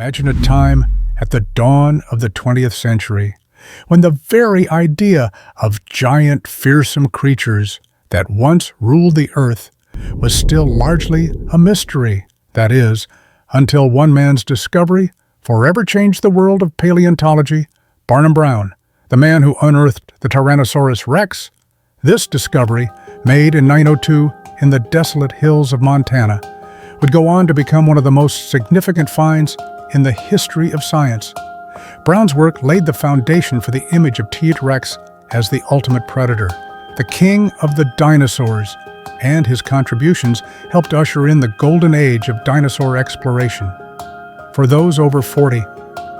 Imagine a time at the dawn of the 20th century when the very idea of giant, fearsome creatures that once ruled the earth was still largely a mystery. That is, until one man's discovery forever changed the world of paleontology. Barnum Brown, the man who unearthed the Tyrannosaurus rex. This discovery, made in 902 in the desolate hills of Montana, would go on to become one of the most significant finds in the history of science. Brown's work laid the foundation for the image of T. rex as the ultimate predator, the king of the dinosaurs, and his contributions helped usher in the golden age of dinosaur exploration. For those over 40,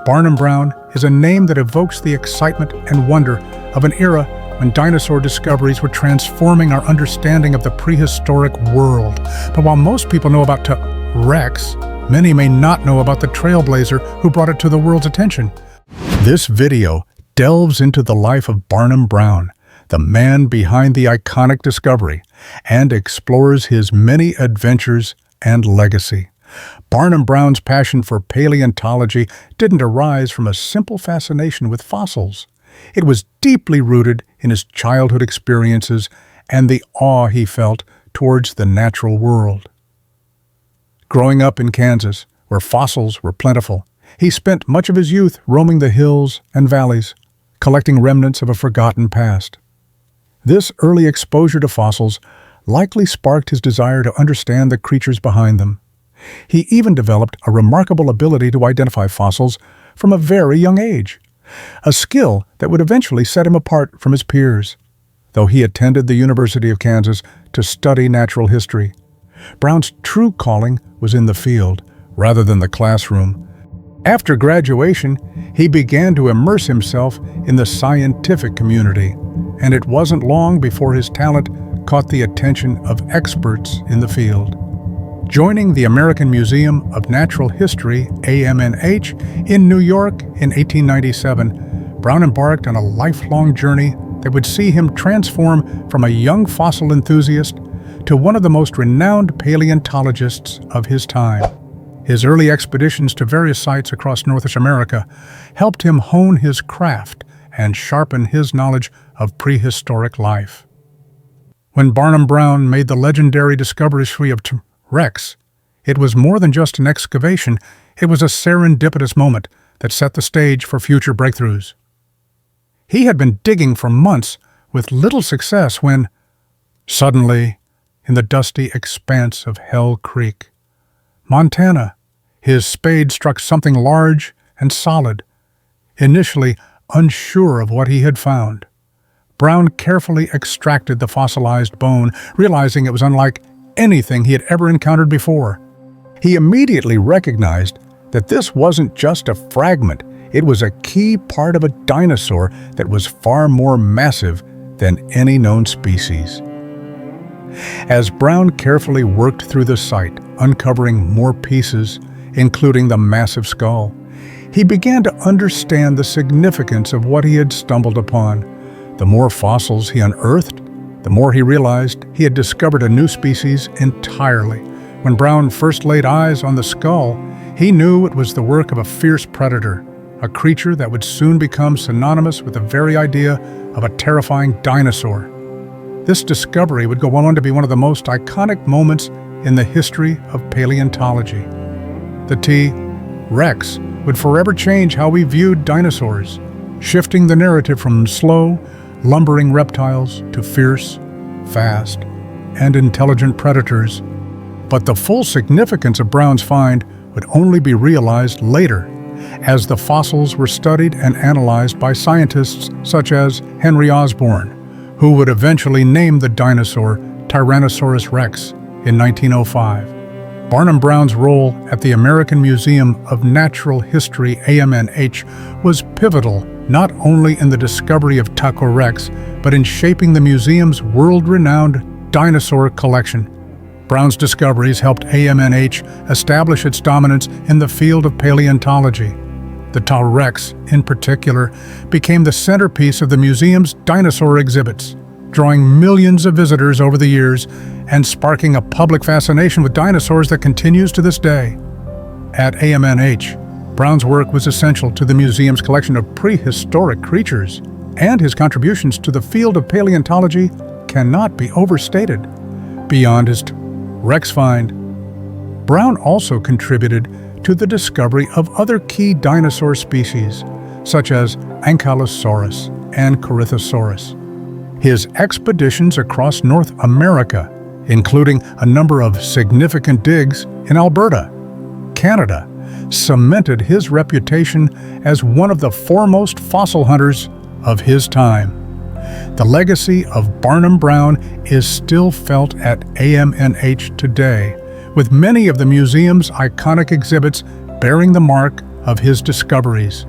Barnum Brown is a name that evokes the excitement and wonder of an era when dinosaur discoveries were transforming our understanding of the prehistoric world. But while most people know about T. rex, many may not know about the trailblazer who brought it to the world's attention. This video delves into the life of Barnum Brown, the man behind the iconic discovery, and explores his many adventures and legacy. Barnum Brown's passion for paleontology didn't arise from a simple fascination with fossils. It was deeply rooted in his childhood experiences and the awe he felt towards the natural world. Growing up in Kansas, where fossils were plentiful, he spent much of his youth roaming the hills and valleys, collecting remnants of a forgotten past. This early exposure to fossils likely sparked his desire to understand the creatures behind them. He even developed a remarkable ability to identify fossils from a very young age, a skill that would eventually set him apart from his peers. Though he attended the University of Kansas to study natural history, Brown's true calling was in the field rather than the classroom. After graduation, he began to immerse himself in the scientific community, and it wasn't long before his talent caught the attention of experts in the field. Joining the American Museum of Natural History, AMNH, in New York in 1897, Brown embarked on a lifelong journey that would see him transform from a young fossil enthusiast to one of the most renowned paleontologists of his time. His early expeditions to various sites across North America helped him hone his craft and sharpen his knowledge of prehistoric life. When Barnum Brown made the legendary discovery of T. rex, it was more than just an excavation, it was a serendipitous moment that set the stage for future breakthroughs. He had been digging for months with little success when, suddenly, in the dusty expanse of Hell Creek, Montana, his spade struck something large and solid. Initially unsure of what he had found, Brown carefully extracted the fossilized bone, realizing it was unlike anything he had ever encountered before. He immediately recognized that this wasn't just a fragment, it was a key part of a dinosaur that was far more massive than any known species. As Brown carefully worked through the site, uncovering more pieces, including the massive skull, he began to understand the significance of what he had stumbled upon. The more fossils he unearthed, the more he realized he had discovered a new species entirely. When Brown first laid eyes on the skull, he knew it was the work of a fierce predator, a creature that would soon become synonymous with the very idea of a terrifying dinosaur. This discovery would go on to be one of the most iconic moments in the history of paleontology. The T. rex would forever change how we viewed dinosaurs, shifting the narrative from slow, lumbering reptiles to fierce, fast, and intelligent predators. But the full significance of Brown's find would only be realized later, as the fossils were studied and analyzed by scientists such as Henry Osborn, who would eventually name the dinosaur Tyrannosaurus rex in 1905. Barnum Brown's role at the American Museum of Natural History, AMNH, was pivotal not only in the discovery of T. rex, but in shaping the museum's world-renowned dinosaur collection. Brown's discoveries helped AMNH establish its dominance in the field of paleontology. The T. rex, in particular, became the centerpiece of the museum's dinosaur exhibits, drawing millions of visitors over the years and sparking a public fascination with dinosaurs that continues to this day. At AMNH, Brown's work was essential to the museum's collection of prehistoric creatures, and his contributions to the field of paleontology cannot be overstated. Beyond his Rex find, Brown also contributed to the discovery of other key dinosaur species, such as Ankylosaurus and Corythosaurus. His expeditions across North America, including a number of significant digs in Alberta, Canada, cemented his reputation as one of the foremost fossil hunters of his time. The legacy of Barnum Brown is still felt at AMNH today, with many of the museum's iconic exhibits bearing the mark of his discoveries.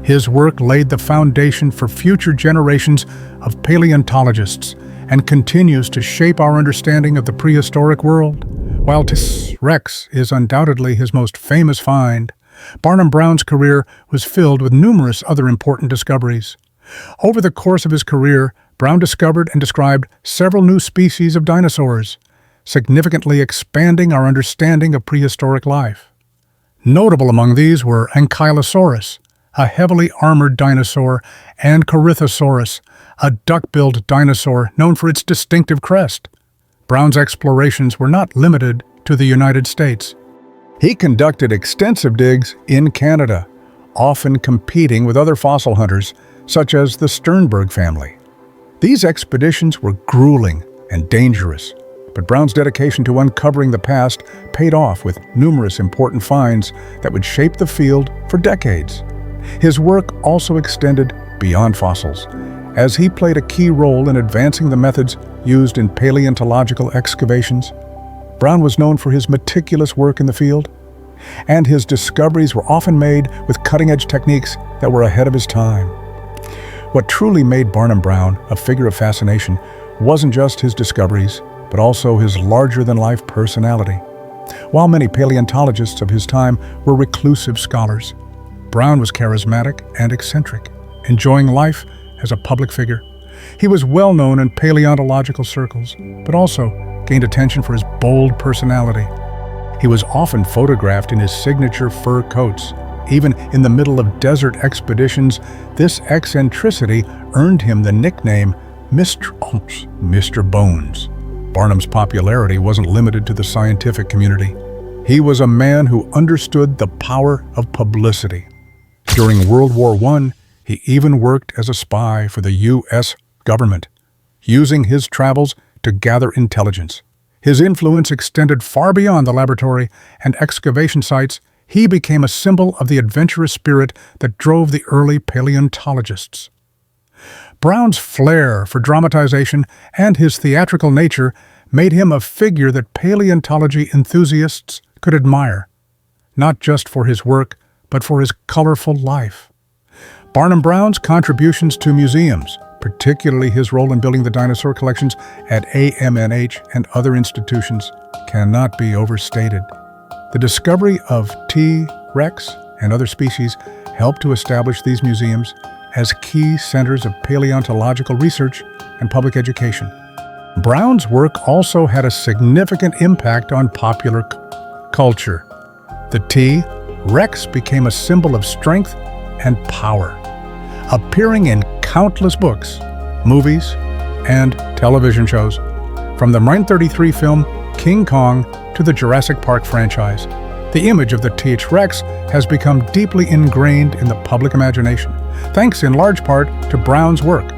His work laid the foundation for future generations of paleontologists and continues to shape our understanding of the prehistoric world. While T-Rex is undoubtedly his most famous find, Barnum Brown's career was filled with numerous other important discoveries. Over the course of his career, Brown discovered and described several new species of dinosaurs, significantly expanding our understanding of prehistoric life. Notable among these were Ankylosaurus, a heavily armored dinosaur, and Corythosaurus, a duck-billed dinosaur known for its distinctive crest. Brown's explorations were not limited to the United States. He conducted extensive digs in Canada, often competing with other fossil hunters, such as the Sternberg family. These expeditions were grueling and dangerous, but Brown's dedication to uncovering the past paid off with numerous important finds that would shape the field for decades. His work also extended beyond fossils, as he played a key role in advancing the methods used in paleontological excavations. Brown was known for his meticulous work in the field, and his discoveries were often made with cutting-edge techniques that were ahead of his time. What truly made Barnum Brown a figure of fascination wasn't just his discoveries, but also his larger-than-life personality. While many paleontologists of his time were reclusive scholars, Brown was charismatic and eccentric, enjoying life as a public figure. He was well known in paleontological circles, but also gained attention for his bold personality. He was often photographed in his signature fur coats. Even in the middle of desert expeditions, this eccentricity earned him the nickname Mr. Bones. Barnum's popularity wasn't limited to the scientific community. He was a man who understood the power of publicity. During World War I, he even worked as a spy for the U.S. government, using his travels to gather intelligence. His influence extended far beyond the laboratory and excavation sites. He became a symbol of the adventurous spirit that drove the early paleontologists. Brown's flair for dramatization and his theatrical nature made him a figure that paleontology enthusiasts could admire, not just for his work, but for his colorful life. Barnum Brown's contributions to museums, particularly his role in building the dinosaur collections at AMNH and other institutions, cannot be overstated. The discovery of T-Rex and other species helped to establish these museums as key centers of paleontological research and public education. Brown's work also had a significant impact on popular culture. The T-Rex became a symbol of strength and power, appearing in countless books, movies, and television shows. From the 1933 film King Kong to the Jurassic Park franchise, the image of the T-Rex has become deeply ingrained in the public imagination, thanks in large part to Brown's work.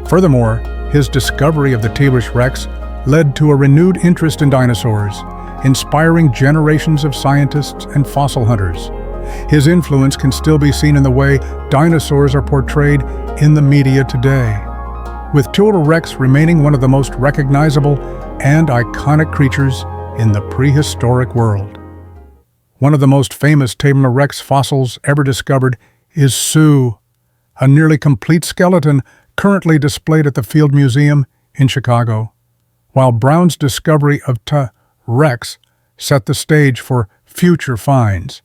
Furthermore, his discovery of the T-Rex led to a renewed interest in dinosaurs, inspiring generations of scientists and fossil hunters. His influence can still be seen in the way dinosaurs are portrayed in the media today, with T-Rex remaining one of the most recognizable and iconic creatures in the prehistoric world. One of the most famous T-Rex fossils ever discovered is Sue, a nearly complete skeleton currently displayed at the Field Museum in Chicago. While Brown's discovery of T-Rex set the stage for future finds,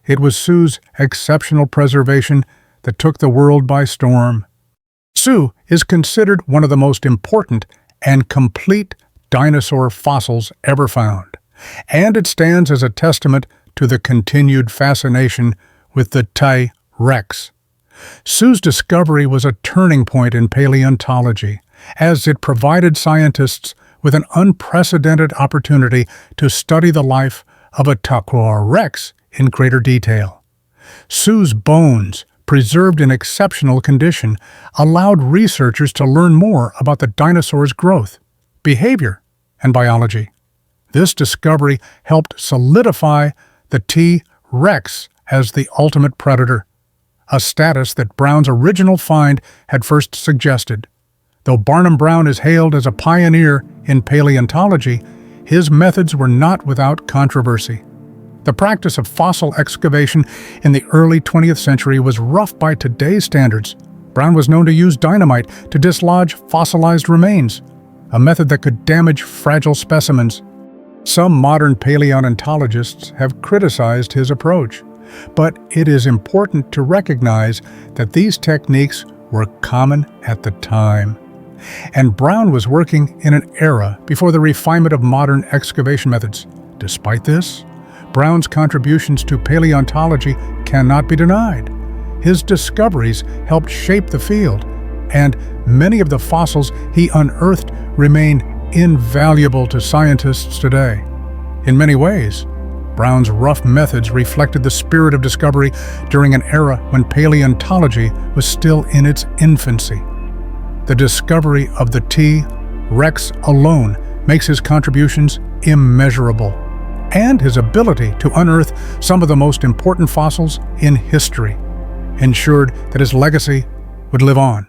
it was Sue's exceptional preservation that took the world by storm. Sue is considered one of the most important and complete dinosaur fossils ever found, and it stands as a testament to the continued fascination with the T-Rex. Sue's discovery was a turning point in paleontology, as it provided scientists with an unprecedented opportunity to study the life of a T-Rex in greater detail. Sue's bones, preserved in exceptional condition, allowed researchers to learn more about the dinosaur's growth, behavior, and biology. This discovery helped solidify the T-Rex as the ultimate predator, a status that Brown's original find had first suggested. Though Barnum Brown is hailed as a pioneer in paleontology, his methods were not without controversy. The practice of fossil excavation in the early 20th century was rough by today's standards. Brown was known to use dynamite to dislodge fossilized remains, a method that could damage fragile specimens. Some modern paleontologists have criticized his approach, but it is important to recognize that these techniques were common at the time. And Brown was working in an era before the refinement of modern excavation methods. Despite this, Brown's contributions to paleontology cannot be denied. His discoveries helped shape the field, and many of the fossils he unearthed remain invaluable to scientists today. In many ways, Brown's rough methods reflected the spirit of discovery during an era when paleontology was still in its infancy. The discovery of the T-Rex alone makes his contributions immeasurable, and his ability to unearth some of the most important fossils in history ensured that his legacy would live on.